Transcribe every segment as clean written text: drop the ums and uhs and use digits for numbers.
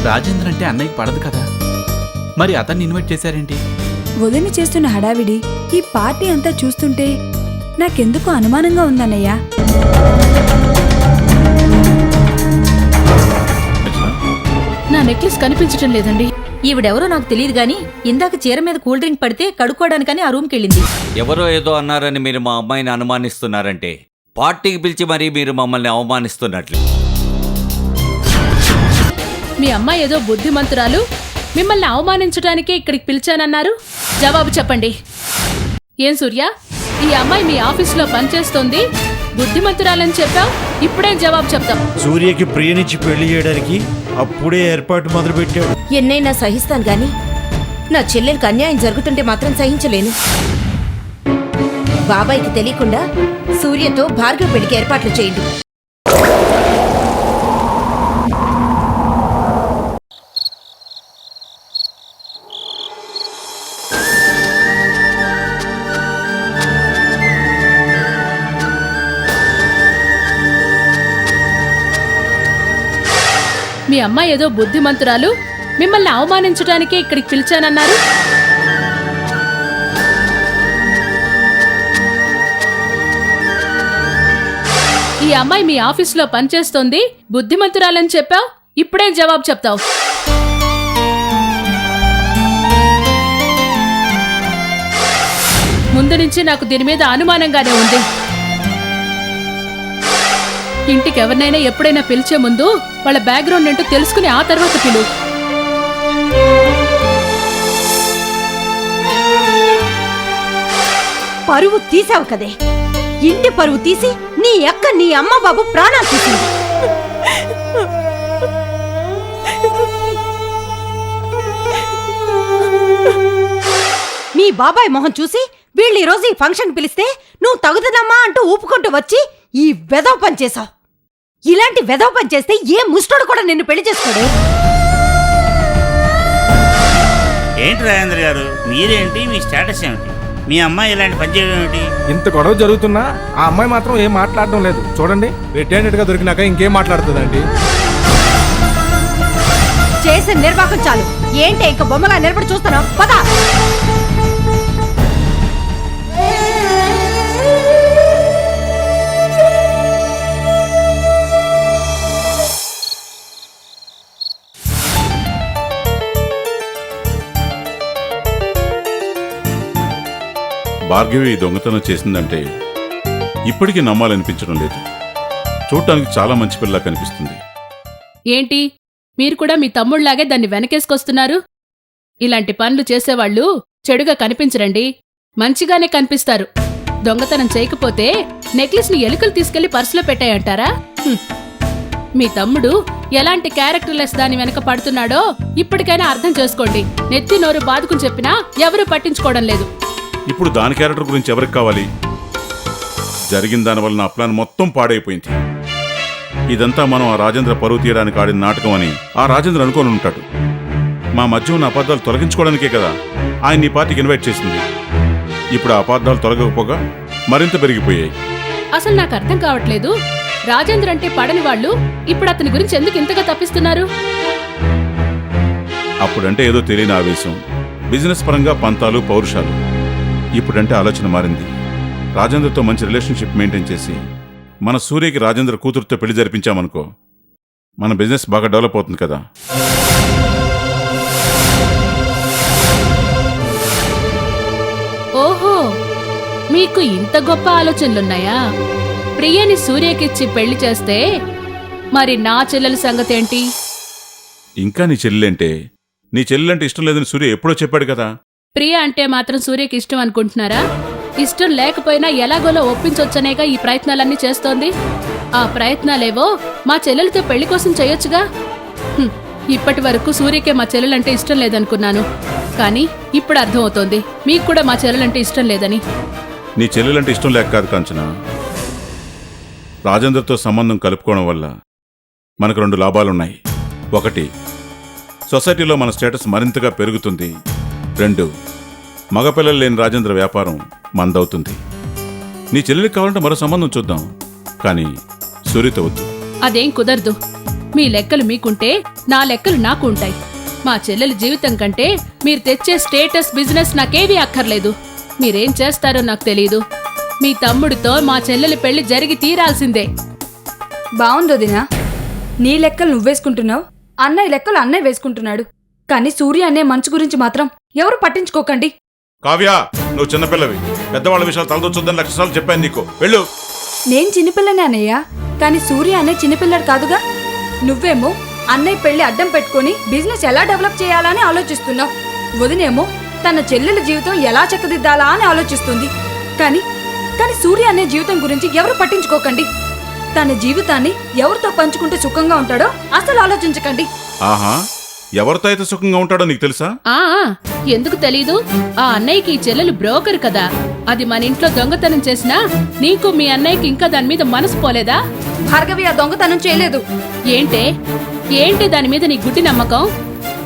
రాజేంద్ర అంటే అన్నయ్యకి పడదు కదా, మరి అతన్ని ఇన్వైట్ చేశారేంటి? వదిన చేస్తున్న హడావిడి ఈ పార్టీ అంతా చూస్తుంటే నాకెందుకు అనుమానంగా ఉందన్నయ్య. నా నెక్లెస్ కనిపించటం లేదండి. ఈవిడెవరో నాకు తెలియదు గాని ఇందాక చీర మీద కూల్ డ్రింక్ పడితే కడుక్కోవడానికని ఆ రూమ్కి వెళ్ళింది. ఎవరో ఏదో అన్నారని మీరు మా అమ్మాయిని అనుమానిస్తున్నారంటే పార్టీకి పిలిచి మరీ మీరు మమ్మల్ని అవమానిస్తున్నట్లు. మీ అమ్మాయి ఏదో బుద్ధిమంతురాలు, మిమ్మల్ని అవమానించడానికే ఇక్కడికి పిలిచానన్నారు. జవాబు చెప్పండి. ఏం సూర్య, ఈ అమ్మాయి మీ ఆఫీసులో పనిచేస్తోంది, బుద్ధిమంతురాలని చెప్పావు, ఇప్పుడేం జవాబు చెప్తాం? సూర్యకి ప్రియనిచ్చి పెళ్లి చేయడానికి అప్పుడే ఏర్పాటు మొదలు పెట్టాడు. ఎన్నైనా సహిస్తాను గాని నా చెల్లెలకు అన్యాయం జరుగుతుంటే మాత్రం సహించలేను. బాబాయ్కి తెలియకుండా సూర్యతో భార్గవ పెళ్లికి ఏర్పాట్లు చేయండి. మీ అమ్మాయి ఏదో బుద్ధిమంతురాలు, మిమ్మల్ని అవమానించడానికే ఇక్కడికి పిలిచానన్నారు. ఈ అమ్మాయి మీ ఆఫీసులో పనిచేస్తోంది, బుద్ధిమంతురాలని చెప్పావు, ఇప్పుడేం జవాబు చెప్తావు? ముందు నుంచి నాకు దీని మీద అనుమానంగానే ఉంది. ఇంటికి ఎవరినైనా ఎప్పుడైనా పిలిచే ముందు వాళ్ళ బ్యాక్గ్రౌండ్ ఏంటో తెలుసుకుని ఆ తర్వాత పిలు. పరువు తీసావు కదే, ఇంటి పరువు తీసి నీ అక్క నీ అమ్మ బాబు ప్రాణాలు తీసింది. మీ బాబాయ్ మొహం చూసి వీళ్ళు ఈరోజు ఈ ఫంక్షన్ పిలిస్తే నువ్వు తగుదనమ్మా అంటూ ఊపుకుంటూ వచ్చి ఈ వెధవ పని చేసావు. ఇలాంటి వెధవ పని చేస్తే ఏ ముష్టోడు కూడా నిన్ను పెళ్లి చేసుకోడు. ఏంటి రాజేంద్ర గారు, మీరేంటి, మీ స్టేటస్ ఏమిటి? మీ అమ్మాయి ఇలాంటి పని చేయడం ఏమిటి? ఇంత గొడవ జరుగుతున్నా ఆ అమ్మాయి మాత్రం ఏం మాట్లాడడం లేదు. చూడండి, రిటైర్డ్ గా దొరికినాక ఇంకేం మాట్లాడుతుందండి. చేసిన నిర్వాహకం చాలు. ఏంటి ఇంక బొమ్మగా నిలబడి చూస్తున్నావు? పదా. భార్గవి దొంగతనం చేసిందంటే ఇప్పటికీ నమ్మాలనిపించడం లేదు. చూడటానికి చాలా మంచి పిల్ల కనిపిస్తుంది. ఏంటి, మీరు కూడా మీ తమ్ముళ్లాగే దాన్ని వెనకేసుకొస్తున్నారు? ఇలాంటి పనులు చేసేవాళ్లు చెడుగా కనిపించరండి, మంచిగానే కనిపిస్తారు. దొంగతనం చేయకపోతే నెక్లెస్ని ఎలుకలు తీసుకెళ్లి పర్సులో పెట్టాయంటారా? మీ తమ్ముడు ఎలాంటి క్యారెక్టర్లెస్ దాని వెనక పడుతున్నాడో ఇప్పటికైనా అర్థం చేసుకోండి. నెత్తి నోరు బాదుకుని చెప్పినా ఎవరూ పట్టించుకోవడం లేదు. ఇప్పుడు దాని క్యారెక్టర్ గురించి ఎవరికి కావాలి? జరిగిన దానివల్ల నా ప్లాన్ మొత్తం పాడైపోయింది. ఇదంతా మనం ఆ రాజేంద్ర పరువు తీయడానికి ఆడిన నాటకం అని ఆ రాజేంద్ర అనుకోని ఉంటాడు. మా మధ్య ఉన్న అబద్ధాలు తొలగించుకోవడానికే కదా ఆయన ఈ పార్టీకి ఇన్వైట్ చేసింది. ఇప్పుడు ఆ అబద్ధాలు తొలగకపోగా మరింత పెరిగిపోయాయి. అసలు నాకు అర్థం కావట్లేదు, రాజేంద్ర అంటే పడని వాళ్ళు ఇప్పుడు అతని గురించి ఎందుకు ఇంతగా తప్పిస్తున్నారు? అప్పుడంటే ఏదో తెలియని ఆవేశం, బిజినెస్ పరంగా పంతాలు, పౌరుషాలు. ఇప్పుడంటే ఆలోచన మారింది. రాజేంద్రతో మంచి రిలేషన్షిప్ మెయింటైన్ చేసి మన సూర్యకి రాజేంద్ర కూతురుతో పెళ్లి జరిపించామనుకో, మన బిజినెస్ బాగా డెవలప్ అవుతుంది కదా. ఓహో, మీకు ఇంత గొప్ప ఆలోచనలున్నాయా? ప్రియని సూర్యకిచ్చి పెళ్లి చేస్తే మరి నా చెల్లెల సంగతేంటి? ఇంకా నీ చెల్లెలంటే ఇష్టం లేదని సూర్య ఎప్పుడో చెప్పాడు కదా. ప్రియ అంటే మాత్రం సూర్యకి ఇష్టం అనుకుంటున్నారా? ఇష్టం లేకపోయినా ఎలాగోలో ఒప్పించొచ్చనేగా ఈ ప్రయత్నాలన్నీ చేస్తోంది. ఆ ప్రయత్నాలేవో మా చెల్లెలతో పెళ్లి కోసం చేయొచ్చుగా. ఇప్పటి వరకు సూర్యకే మా చెల్లెలంటే ఇష్టం లేదనుకున్నాను, కానీ ఇప్పుడు అర్థమవుతోంది మీకు కూడా మా చెల్లెలంటే ఇష్టం లేదని. నీ చెల్లెలంటే ఇష్టం లేక కాదు కాంచన, రాజేంద్రతో సంబంధం కలుపుకోవడం వల్ల మనకు 2 లాభాలున్నాయి. 1, సొసైటీలో మన స్టేటస్ మరింతగా పెరుగుతుంది. 2, మగపిల్లలు లేని రాజేంద్ర వ్యాపారం మందవుతుంది. నీ చెల్లెలికి కావాలంటే మరో సంబంధం చూద్దాం, కానీ సూర్యతో వద్దు. అదేం కుదరదు. మీ లెక్కలు మీకుంటే నా లెక్కలు నాకు ఉంటాయి. మా చెల్లెలి జీవితం కంటే మీరు తెచ్చే స్టేటస్ బిజినెస్ నాకేవీ అక్కర్లేదు. మీరేం చేస్తారో నాకు తెలీదు. మీ తమ్ముడితో మా చెల్లెలి పెళ్లి జరిగి తీరాల్సిందే. బావుంది వదినా. నీ లెక్కలు నువ్వేసుకుంటున్నావు, అన్నయ్య లెక్కలు అన్నయ్య వేసుకుంటున్నాడు. కానీ సూర్య అనే మంచు గురించి మాత్రం ఎవరు పట్టించుకోకండి. కావ్య, నువ్వు చిన్నపిల్లవి. పెద్దవాళ్ళ విషయాలు తలదొచ్చుద్దని లక్షసార్లు చెప్పాను నీకు. వెళ్ళు. నేను చిన్నపిల్లనే అన్నయ్య, కానీ సూర్య అనే చిన్నపిల్లడు కాదుగా. నువ్వేమో అన్నయ్య పెళ్లి అడ్డం పెట్టుకుని బిజినెస్ ఎలా డెవలప్ చేయాలని ఆలోచిస్తున్నావు. వదినేమో తన చెల్లెల జీవితం ఎలా చక్కదిద్దాలా అని ఆలోచిస్తుంది. కానీ సూర్య అనే జీవితం గురించి ఎవరు పట్టించుకోకండి. తన జీవితాన్ని ఎవరితో పంచుకుంటే సుఖంగా ఉంటాడో అసలు ఆలోచించకండి. ఆహా, ఎవరితో అయితే సుఖంగా ఉంటాడో నీకు తెలుసా? ఆ ఎందుకు తెలీదు? ఆ అన్నయ్యకి ఈ చెల్లెలు బ్రోకర్ కదా. అది మన ఇంట్లో దొంగతనం చేసినా నీకు మీ అన్నయ్యకి ఇంకా దాని మీద మనసు పోలేదా? భార్గవి ఆ దొంగతనం చేయలేదు. ఏంటి దాని మీద నీ గుడ్డి నమ్మకం?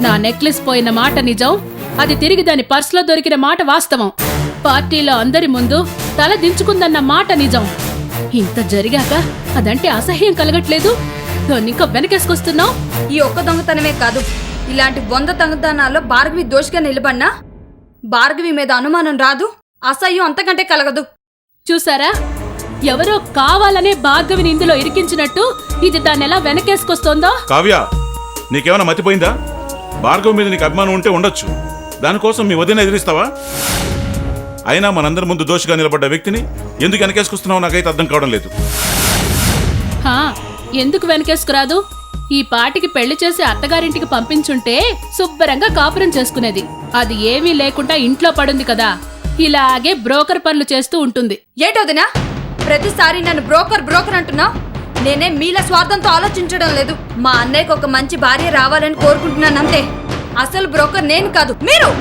నా నెక్లెస్ పోయిన మాట నిజం, అది తిరిగి దాని పర్సులో దొరికిన మాట వాస్తవం. పార్టీలో అందరి ముందు తల దించుకుందన్న మాట నిజం. ఇంత జరిగాక అదంటే అసహ్యం కలగట్లేదు. దాన్నింకా వెనకేసుకొస్తున్నావు. ఈ ఒక్క దొంగతనమే కాదు, ఇలాంటి 100 దొంగతనాల్లో భార్గవి దోషిగా నిలబడినా భార్గవి మీద అనుమానం రాదు, అసహ్యం అంతకంటే కలగదు. చూసారా, ఎవరో కావాలనే భార్గవిని ఇందులో ఇరికించినట్టు ఇది దాన్నెలా వెనకేసుకొస్తోందో. కావ్య, నీకేమైనా మతిపోయిందా? భార్గవ్ మీద నీకు అభిమానం ఉంటే ఉండొచ్చు, దానికోసం మీ వదిన ఎదిరిస్తావా? అయినా మనందరి ముందు దోషిగా నిలబడ్డ వ్యక్తిని ఎందుకు వెనకేసుకొస్తున్నావు నాకైతే అర్థం కావడం లేదు. ఎందుకు వెనకేసుకురాదు? ఈ పాటికి పెళ్లి చేసి అత్తగారింటికి పంపించుంటే శుభ్రంగా కాపురం చేసుకునేది. అది ఏమీ లేకుండా ఇంట్లో పడుంది కదా, ఇలాగే బ్రోకర్ పనులు చేస్తూ ఉంటుంది. ఏటోదినా, ప్రతిసారి నన్ను బ్రోకర్ అంటున్నావు? నేనే మీలా స్వార్థంతో ఆలోచించడం లేదు. మా అన్నయ్యకు ఒక మంచి భార్య రావాలని కోరుకుంటున్నానంతే. అసలు బ్రోకర్ నేను కాదు, మీరు.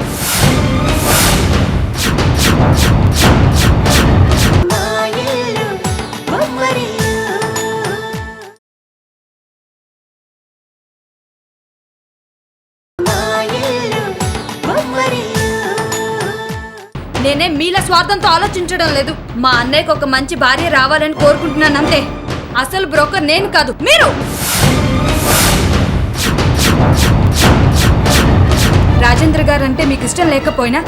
నేనే మీలా స్వార్థంతో ఆలోచించడం లేదు. మా అన్నయ్యకు ఒక మంచి భార్య రావాలని కోరుకుంటున్నానంతే. అసలు బ్రోకర్ నేను కాదు, మీరు. రాజేంద్ర గారంటే మీకు ఇష్టం లేకపోయినా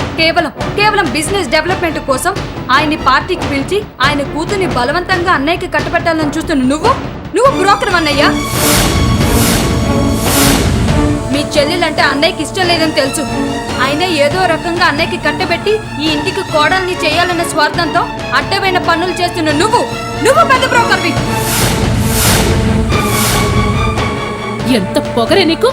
కేవలం బిజినెస్ డెవలప్మెంట్ కోసం ఆయన్ని పార్టీకి పిలిచి ఆయన కూతుర్ని బలవంతంగా అన్నయ్యకి కట్టబెట్టాలని చూస్తున్న నువ్వు బ్రోకర్ అన్నయ్యా. మీ చెల్లెలంటే అన్నయ్యకి ఇష్టం లేదని తెలుసు. అయినా ఏదో రకంగా అన్నయ్యకి కట్టబెట్టి ఈ ఇంటికి కోడల్ని చేయాలన్న స్వార్థంతో అడ్డమైన పనులు చేస్తున్న నువ్వు పెద్ద బ్రోకర్వి. ఎంత పొగరే నీకు!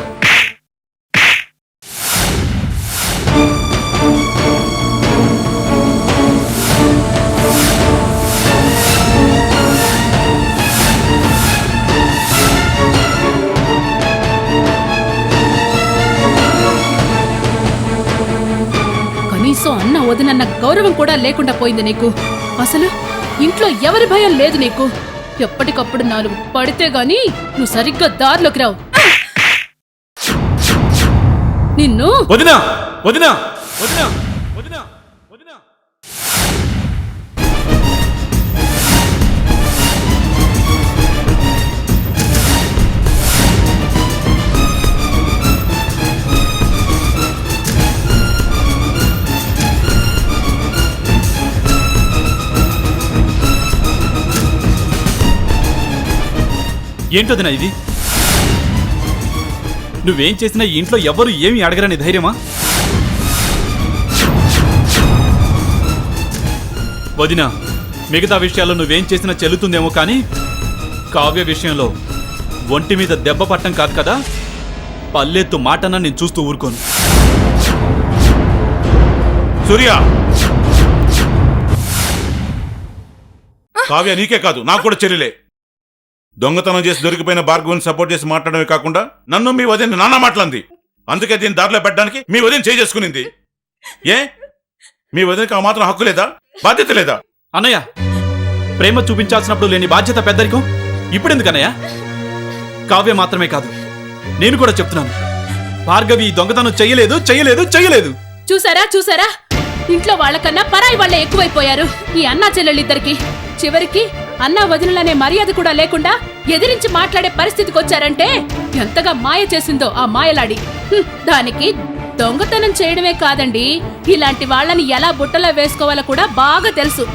కనీసం అన్న వదినన్న గౌరవం కూడా లేకుండా పోయింది నీకు. అసలు ఇంట్లో ఎవరి భయం లేదు నీకు. ఎప్పటికప్పుడు 4 పడితే గాని నువ్వు సరిగ్గా దారిలోకి రావు. నిన్ను వదినా వదినా వదినా వదినా వదినా ఏంటోదినా ఇది? నువ్వేం చేసినా ఈ ఇంట్లో ఎవరు ఏమీ అడగరని ధైర్యమా? వదినా, మిగతా విషయాల్లో నువ్వేం చేసినా చెల్లుతుందేమో కానీ కావ్య విషయంలో ఒంటి మీద దెబ్బ పట్టం కాదు కదా, పల్లెత్తు మాటన్నా నేను చూస్తూ ఊరుకోను. సూర్య, కావ్య నీకే కాదు నాకు కూడా చెల్లెలే. దొంగతనం చేసి దొరికిపోయిన భార్గవుని సపోర్ట్ చేసి మాట్లాడమే కాకుండా నన్ను మీ వదిన నానా మాట్లాడింది. అందుకే దీన్ని దారిలో పెట్టడానికి మీ వదిన చేసుకునింది. మీ వదినకి ఆ మాత్రం హక్కు లేదా, బాధ్యత లేదా? అన్నయ్య, ప్రేమ చూపించాల్సినప్పుడు లేని బాధ్యత పెద్దరికం ఇప్పుడెందుకన్నయ్య? కావ్య మాత్రమే కాదు, నేను కూడా చెప్తున్నాను, భార్గవి దొంగతనం చెయ్యలేదు చెయ్యలేదు చెయ్యలేదు. చూసారా, ఇంట్లో వాళ్ళకన్నా పరాయి వాళ్ళే ఎక్కువైపోయారు ఈ అన్నా చెల్లెళ్ళిద్దరికి. చివరికి అన్నా వదినలనే మర్యాద కూడా లేకుండా ఎదిరించి మాట్లాడే పరిస్థితికి వచ్చారంటే ఎంతగా మాయ చేసిందో ఆ మాయలాడి. దానికి దొంగతనం చేయడమే కాదండి, ఇలాంటి వాళ్ళని ఎలా బుట్టలో వేసుకోవాలో కూడా బాగా తెలుసు.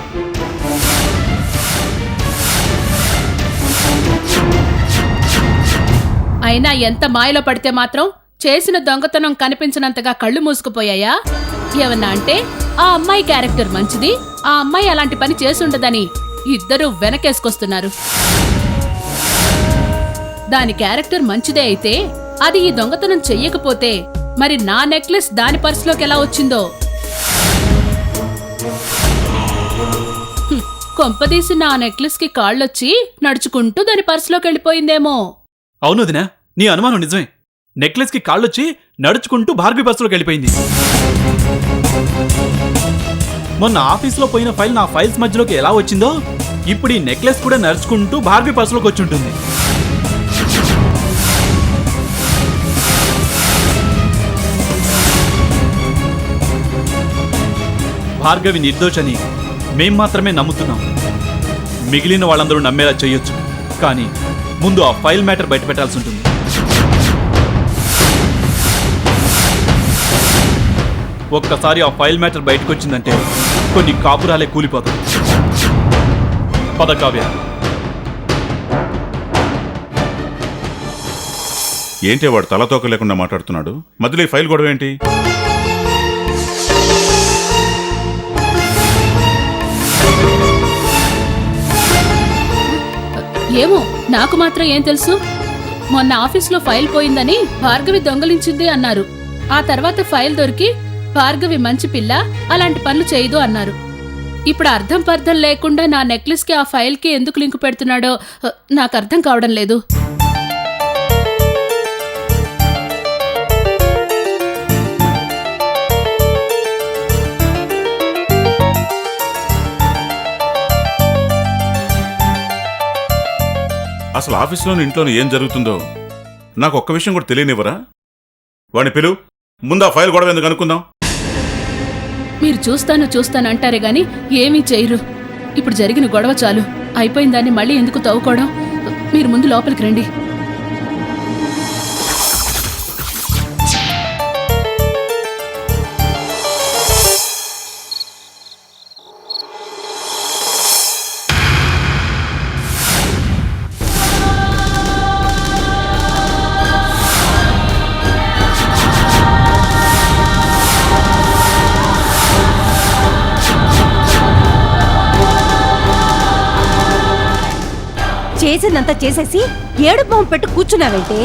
అయినా ఎంత మాయలో పడితే మాత్రం చేసిన దొంగతనం కనిపించినంతగా కళ్ళు మూసుకుపోయాయా? ఏమన్నా అంటే ఆ అమ్మాయి క్యారెక్టర్ మంచిది, ఆ అమ్మాయి అలాంటి పని చేసుండదని ఇద్దరూ వెనకేసుకొస్తున్నారు. దాని క్యారెక్టర్ మంచిదే అయితే అది ఈ దొంగతనం చెయ్యకపోతే మరి నా నెక్లెస్ దాని పర్సులోకి ఎలా వచ్చిందో? కొంపదీసి నా నెక్లెస్ కి కాళ్ళొచ్చి నడుచుకుంటూ దాని పర్సులోకి వెళ్ళిపోయిందేమో. అవును వదినా, నీ అనుమానం నిజమే. నెక్లెస్ కి కాళ్ళొచ్చి నడుచుకుంటూ భార్గవి బస్సులోకి వెళ్ళిపోయింది. మొన్న ఆఫీస్లో పోయిన ఫైల్ నా ఫైల్స్ మధ్యలోకి ఎలా వచ్చిందో ఇప్పుడు ఈ నెక్లెస్ కూడా నడుచుకుంటూ భార్గవి బస్సులోకి వచ్చి ఉంటుంది. భార్గవి నిర్దోషని మేం మాత్రమే నమ్ముతున్నాం. మిగిలిన వాళ్ళందరూ నమ్మేలా చేయొచ్చు, కానీ ముందు ఆ ఫైల్ మ్యాటర్ బయట పెట్టాల్సి ఉంటుంది. ఒక్కసారి ఆ ఫైల్ మ్యాటర్ బయటకు వచ్చిందంటే కొన్ని కాపురాలే కూలిపోతాయి. పద కావ్య. ఏంటి వాడు తలతోక లేకుండా మాట్లాడుతున్నాడు? మధ్యలో ఈ ఫైల్ గొడవ ఏంటి? ఏమో, నాకు మాత్రం ఏం తెలుసు. మొన్న ఆఫీస్లో ఫైల్ పోయిందని భార్గవి దొంగలించింది అన్నారు. ఆ తర్వాత ఫైల్ దొరికి భార్గవి మంచి పిల్ల, అలాంటి పనులు చేయదు అన్నారు. ఇప్పుడు అర్థం పర్థం లేకుండా నా నెక్లెస్ కి ఆ ఫైల్ కి ఎందుకు లింక్ పెడుతున్నాడో నాకు అర్థం కావడం లేదు. అసలు ఆఫీస్లోని ఇంట్లోని ఏం జరుగుతుందో నాకు ఒక్క విషయం కూడా తెలియనివ్వరా? వాడిని పిలు, ముందు ఆ ఫైల్ గొడవ ఎందుకు అనుకుందాం. మీరు చూస్తాను అంటారే గాని ఏమీ చేయరు. ఇప్పుడు జరిగిన గొడవ చాలు, అయిపోయిందాన్ని మళ్ళీ ఎందుకు తవ్వుకోవడం? మీరు ముందు లోపలికి రండి. చేసిందంతా చేసేసి ఏడు బాంబు పెట్టి కూర్చున్నావేంటే?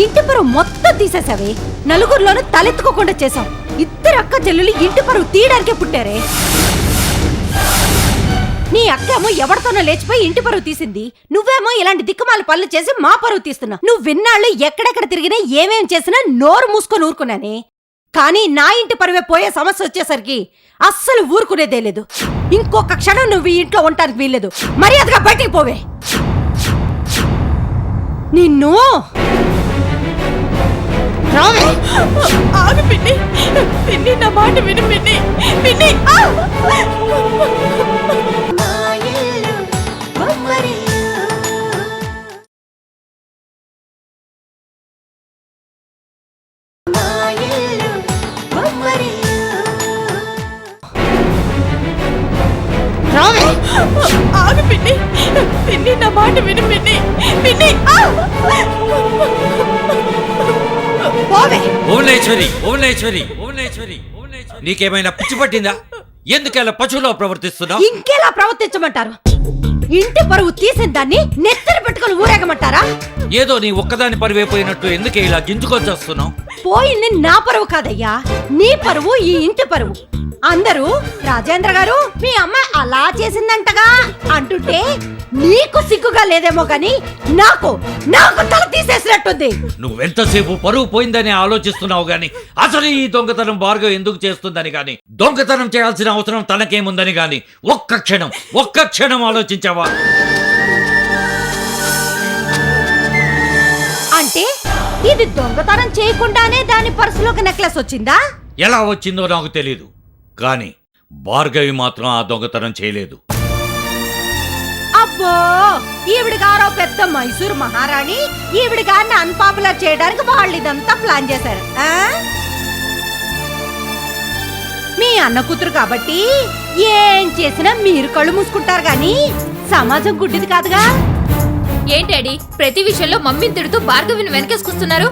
ఇంటి పరువు మొత్తం తీసేసావే. నలుగురిలోనూ తలెత్తుకోకుండా చేసావు. ఇద్దరు అక్క చెల్లెలు ఇంటి పరువు తీయడానికే పుట్టారే. నీ అక్కేమో ఎవరితోనో లేచిపోయి ఇంటి పరువు తీసింది, నువ్వేమో ఇలాంటి దిక్కుమాల పనులు చేసి మా పరువు తీస్తున్నావు. నువ్వు విన్నాళ్ళు ఎక్కడెక్కడ తిరిగినా ఏమేం చేసినా నోరు మూసుకొని ఊరుకున్నానే. కానీ నా ఇంటి పరువే పోయే సమస్య వచ్చేసరికి అస్సలు ఊరుకునేదే లేదు. ఇంకొక క్షణం నువ్వు ఈ ఇంట్లో ఉండటానికి వీల్లేదు. మర్యాదగా బయటికి పోవే. నిన్ను రావే. ఆగు పిన్ని, పిన్ని నా మాట విను పిన్ని, పిన్ని. రావే. ఆగు పిన్ని, పిన్ని నా మాట విను పిన్ని, పిన్ని. పోవే. భువనేశ్వరి, భువనేశ్వరి, భువనేశ్వరి, భువనేశ్వరి, నీకేమైనా పిచ్చి పట్టిందా? ఎందుకలా పశువులో ప్రవర్తిస్తున్నావు? ఇంకెలా ప్రవర్తించమంటారు? ఇంటి పరువు తీసిన దాన్ని నెత్తర పెట్టుకుని ఊరేగమంటారా? ఏదో నీ ఒక్కదాని పరివైపోయినట్టు ఎందుకే ఇలా గింజుకొని చేస్తున్నావు? పోయింది నా పరువు కాదయ్యా, నీ పరువు, ఈ ఇంటి పరువు. అందరూ రాజేంద్ర గారు మీ అమ్మ అలా చేసిందంటగా అంటుంటే నీకు సిగ్గుగా లేదేమో గాని నాకు తల తీసేసినట్టుంది. నువ్వెంతసేపు పరువు పోయిందని ఆలోచిస్తున్నావు గాని అసలు ఈ దొంగతనం భార్గవ్ ఎందుకు చేస్తుందని గాని, దొంగతనం చేయాల్సిన అవసరం తనకేముందని గాని ఒక్క క్షణం ఆలోచించావా? అంటే ఇది దొంగతనం చేయకుండానే దాని పర్సులోకి నెక్లెస్ వచ్చిందా? ఎలా వచ్చిందో నాకు తెలీదు, కానీ భార్గవి మాత్రం ఆ దొంగతనం చేయలేదు. అబ్బో, అబ్బో ఈవిడ గారో పెద్ద మైసూర్ మహారాణి, ఈవిడ గారిని అన్పాపులర్ చేయడానికి వాళ్ళు ఇదంతా ప్లాన్ చేశారు. మీ అన్న కూతురు కాబట్టి ఏం చేసినా మీరు కళ్ళు మూసుకుంటారు గాని సమాజం గుడ్డిది కాదుగా. ఏంటాడి ప్రతి విషయంలో మమ్మీని తిడుతూ భార్గవిని వెనకేసుకొస్తున్నారు?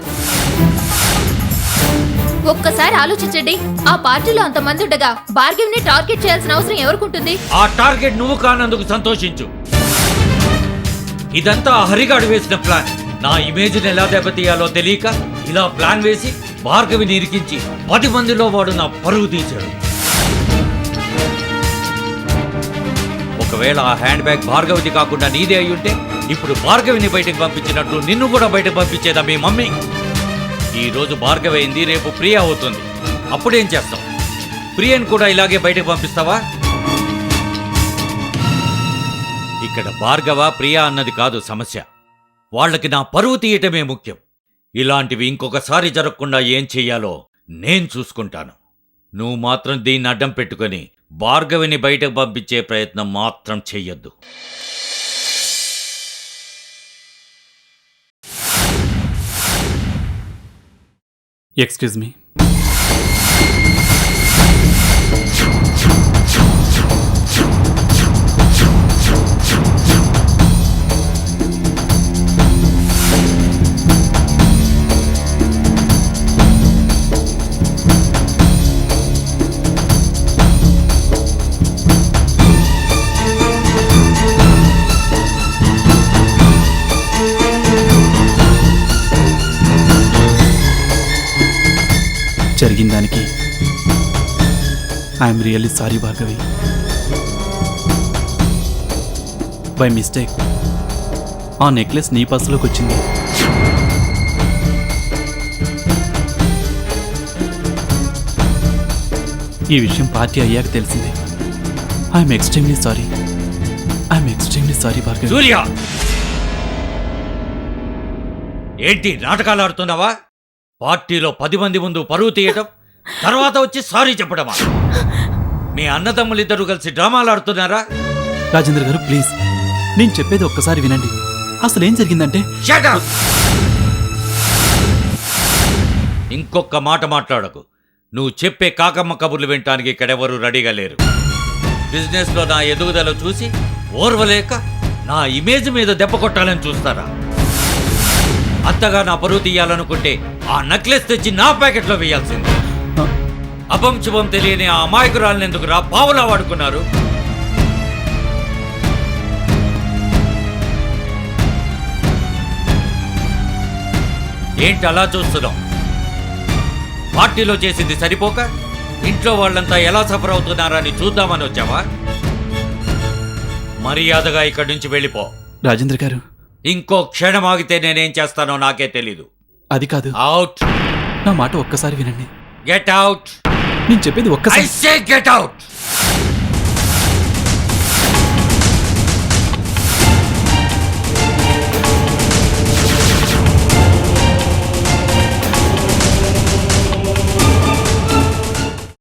ఒక్కసారి ఆలోచించండి, ఆ పార్టీలో అంతమంది ఉండగా భార్గవిని టార్గెట్ చేయాల్సిన అవసరం ఎవరికుంటుంది? ఆ టార్గెట్ నువ్వు కానందుకు సంతోషించు. ఇదంతా హరిగాడు వేసిన ప్లాన్. నా ఇమేజ్ని ఎలా దెబ్బతీయాలో తెలియక ఇలా ప్లాన్ వేసి భార్గవిని ఇరికించి 10 మందిలో వాడు నా పరువు తీశాడు. ఒకవేళ ఆ హ్యాండ్ బ్యాగ్ భార్గవిది కాకుండా నీదే అయి ఉంటే ఇప్పుడు భార్గవిని బయటకు పంపించినట్టు నిన్ను కూడా బయటకు పంపించేదా మీ మమ్మీ? ఈ రోజు భార్గవి అయింది, రేపు ప్రియ అవుతుంది. అప్పుడేం చేస్తావు? ప్రియని కూడా ఇలాగే బయటకు పంపిస్తావా? ఇక్కడ భార్గవ ప్రియ అన్నది కాదు సమస్య. వాళ్ళకి నా పరువు తీయటమే ముఖ్యం. ఇలాంటివి ఇంకొకసారి జరగకుండా ఏం చెయ్యాలో నేను చూసుకుంటాను. నువ్వు మాత్రం దీన్ని అడ్డం పెట్టుకొని భార్గవిని బయటకు పంపించే ప్రయత్నం మాత్రం చెయ్యొద్దు. Excuse me. జరిగిన దానికి I'm really sorry Bhargavi. By mistake ఆ నెక్లెస్ నీ పర్సులోకి వచ్చింది. ఈ విషయం పార్టీ అయ్యాక తెలిసింది. I'm extremely sorry. I'm extremely sorry Bhargavi. Surya, ఏంటి నాటకాలు ఆడుతున్నావా? పార్టీలో 10 మంది ముందు పరువు తీయటం, తర్వాత వచ్చి సారీ చెప్పడమా? మీ అన్నదమ్ములిద్దరూ కలిసి డ్రామాలు ఆడుతున్నారా? రాజేంద్ర గారు ప్లీజ్, నేను చెప్పేది ఒక్కసారి వినండి. అసలు ఏం జరిగిందంటే Shut up! ఇంకొక మాట మాట్లాడకు. నువ్వు చెప్పే కాకమ్మ కబుర్లు వినటానికి ఇక్కడెవరూ రెడీగా లేరు. బిజినెస్లో నా ఎదుగుదల చూసి ఓర్వలేక నా ఇమేజ్ మీద దెబ్బ కొట్టాలని చూస్తారా? అంతగా నా పరువు తీయాలనుకుంటే ఆ నెక్లెస్ తెచ్చి నా ప్యాకెట్లో వేయాల్సింది. అపంశుభం తెలియని ఆ అమాయకురాలను ఎందుకు రా పావులా వాడుకున్నారు? ఏంటి అలా చూస్తున్నాం? పార్టీలో చేసింది సరిపోక ఇంట్లో వాళ్ళంతా ఎలా సఫర్ అవుతున్నారని చూద్దామని వచ్చావా? మర్యాదగా ఇక్కడి నుంచి వెళ్ళిపో. రాజేంద్ర గారు, ఇంకో క్షణం ఆగితే నేనేం చేస్తానో నాకే తెలీదు. అది కాదు. అవుట్. నా మాట ఒక్కసారి వినండి. Get out. నేను చెప్పేది ఒక్కసారి. I say get out.